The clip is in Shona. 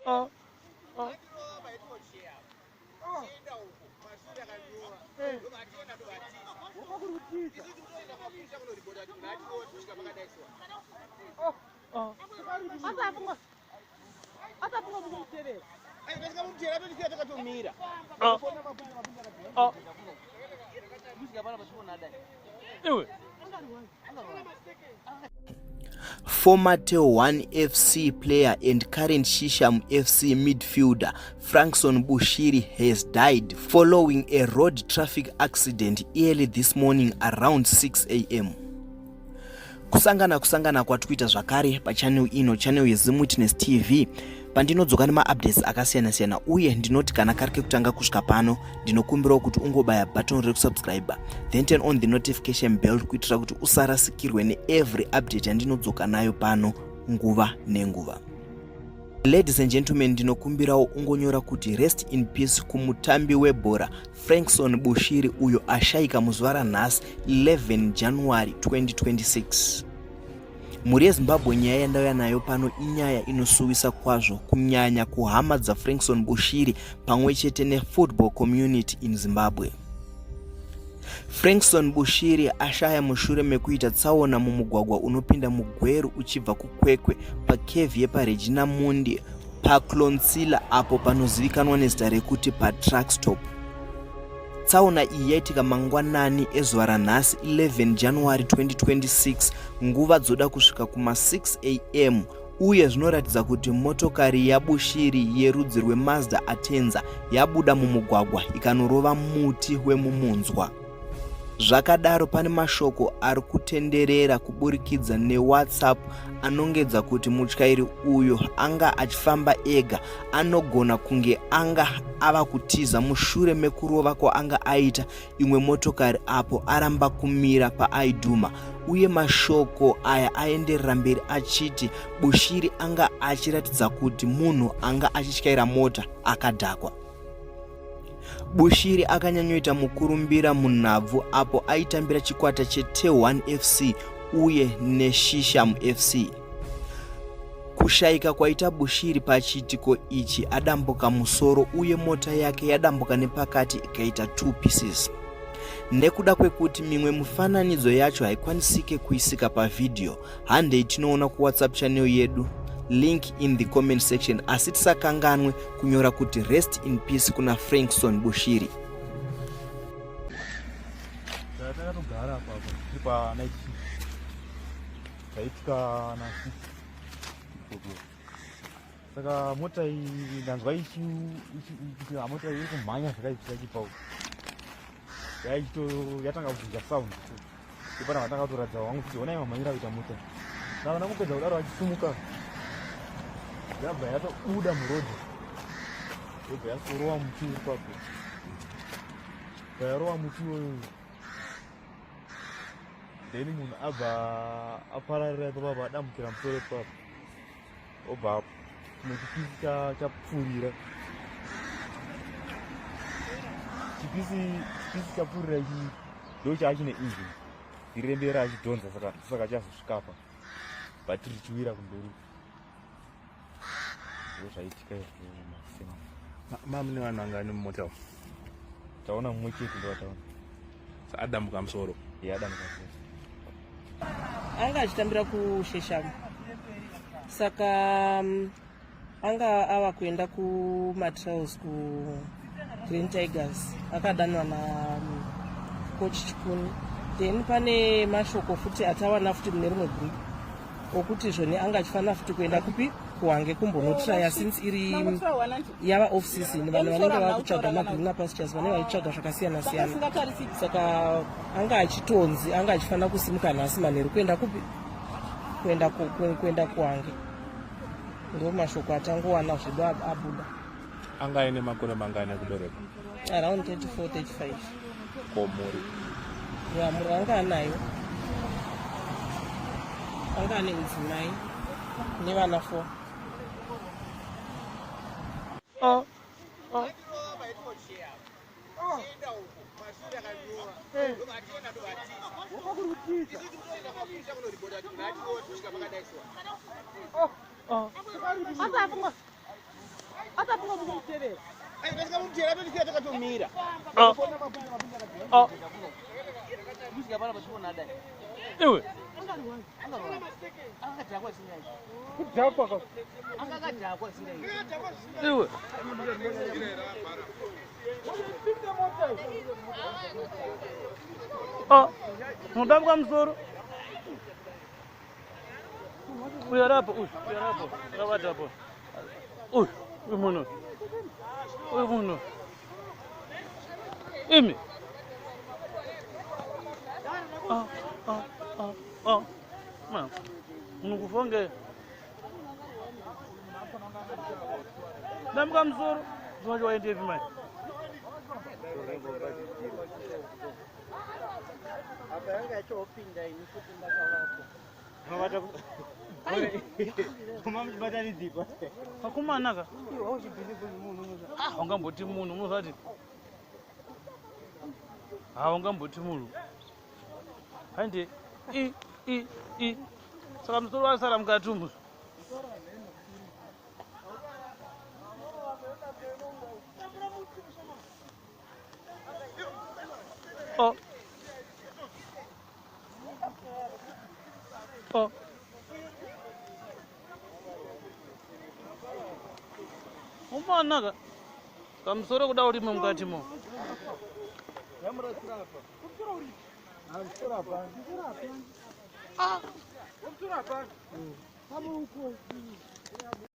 Oh. Former Tel 1 FC player and current Shisham FC midfielder Frankson Bushiri has died following a road traffic accident early this morning around 6 a.m. Kusangana kwatikuita zvakare pachannel ino, channel yeZim Witness TV, pandinodzoka nemaupdates akasiyana-siyana, uye ndinoti kana kari kekutanga kusvika pano ndinokumbirawo kuti ungobaya button rekusubscribe then turn on the notification bell kuitira kuti usarasikirwe neevery update yandinodzoka nayo pano nguva nenguva. Ladies and gentlemen, ndinokumbirawo ungonyora kuti rest in peace kumutambi webhora Frankson Bushiri uyo ashayika muzuva ranhasi 11 January 2026. Muri yeZimbabwe nyaya yandauya nayo pano inyaya inosuwisa kwazvo, kunyanya kuhama dzaFrankson Bushiri pamwe chete nefootball community in Zimbabwe. Frankson Bushiri ashaya mushure mekuita tsaona mumugwagwa unopinda muGweru uchibva kuKwekwe pakevhi yepaRegina Mundi paClonsilla apo panozivikanwa nezita rekuti paTruckstop. Tsaona iyi yaitika mangwanani ezuva ranhasi 11 January 2026 nguva dzoda kusvika kuma 6 a.m. uye zvinoratidza kuti motokari yaBushiri yerudzi rweMazda Atenza yabuda mumugwagwa ikanorova muti wemumunzwa. Zvakadaro pane mashoko ari kutenderera kuburikidza neWhatsApp anongedza kuti mutyairi uyo anga achifamba ega anogona kunge anga ava kutiza mushure mekurova kwaanga aita imwe motokari apo aramba kumira paaidhuma, uye mashoko aya aenderera mberi achiti Bushiri anga achiratidza kuti munhu anga achityaira mota akadhakwa. Bushiri akanyanyoita mukurumbira munhabvu apo aitambira chikwata cheTel 1 FC uye neShisham FC. Kushayika kwaita Bushiri pachiitiko ichi adambuka musoro uye mota yake yadambuka nepakati ikaita 2 pieces. Nekuda kwekuti mimwe mufananidzo yacho haikwanisike kuisika pavidhio, handei tinoona kuWhatsApp channel yedu, link in the comment section, asi tisakanganwe kunyora kuti rest in peace kuna Frankson Bushiri. Saka mota iyi ndanzwa mota iri kumhanya zvakaitika chipau yatanga kubvunja sound ipana vatanga kutoratidza wangu kuti onai mamhanyira kuita mota. Navana mupedza kudaro vachisumuka yabva yatobuda murodhi yobva yasorova muti uri papo, yarova muti iwoyo then munhu abva apararira ipapo adambukira musoro ipapo obva muchipisi chapfuurira. Chipisi chapfuurira ichi ndo chaachine injini irembera achidhonza, saka chazosvikapa bhatiri richiwira kumberi. Zvaitika mune vanhu vangani mumota umu? Taona mumwe chete ndo wataona. Adambuka musoro? Adambuka musoro. Anga achitambira kuShisham, saka anga ava kuenda kumatrials kuGreen Tigers, akadanwa nacoach Chikuni. Then pane mashoko futi atawana futi mune rimwe group okuti zvone anga achifanira futi kuenda kupi kuhange kumbonotraya since iri yava off season, vanhu vanenge vava kutsvaga magreen pastures vanenge vachitsvaga zvakasiyana-siyana, saka anga achitonzi anga achifanira kusimuka nhasi manheru kuenda kupi kuenda kuhange. Ndo mashoko atangowana zvedu abuda. Anga aine makore mangani ekubereka? Around 34-35. Komuri muri anga anayo, anga ane mudzimai nevana 4. Iwe. Iwe. Mudamka msoro. Uyarapo, uyarapo. Rawata hapo. Uy muno. Imi. Ma. Unukufonge. Damka msoro. Zojo waende hivi mai. Apanga yachopinda ini kuti ndakavako. Mavata koma mchibatani dzipa. Akumana ka. Iwo auchibhilivu munhu. Ungamboti munhu unozati. Ungamboti munhu. Hande i saka msoro wasara mukati umu. Umanaka kamusoro kuda urime mukati mo.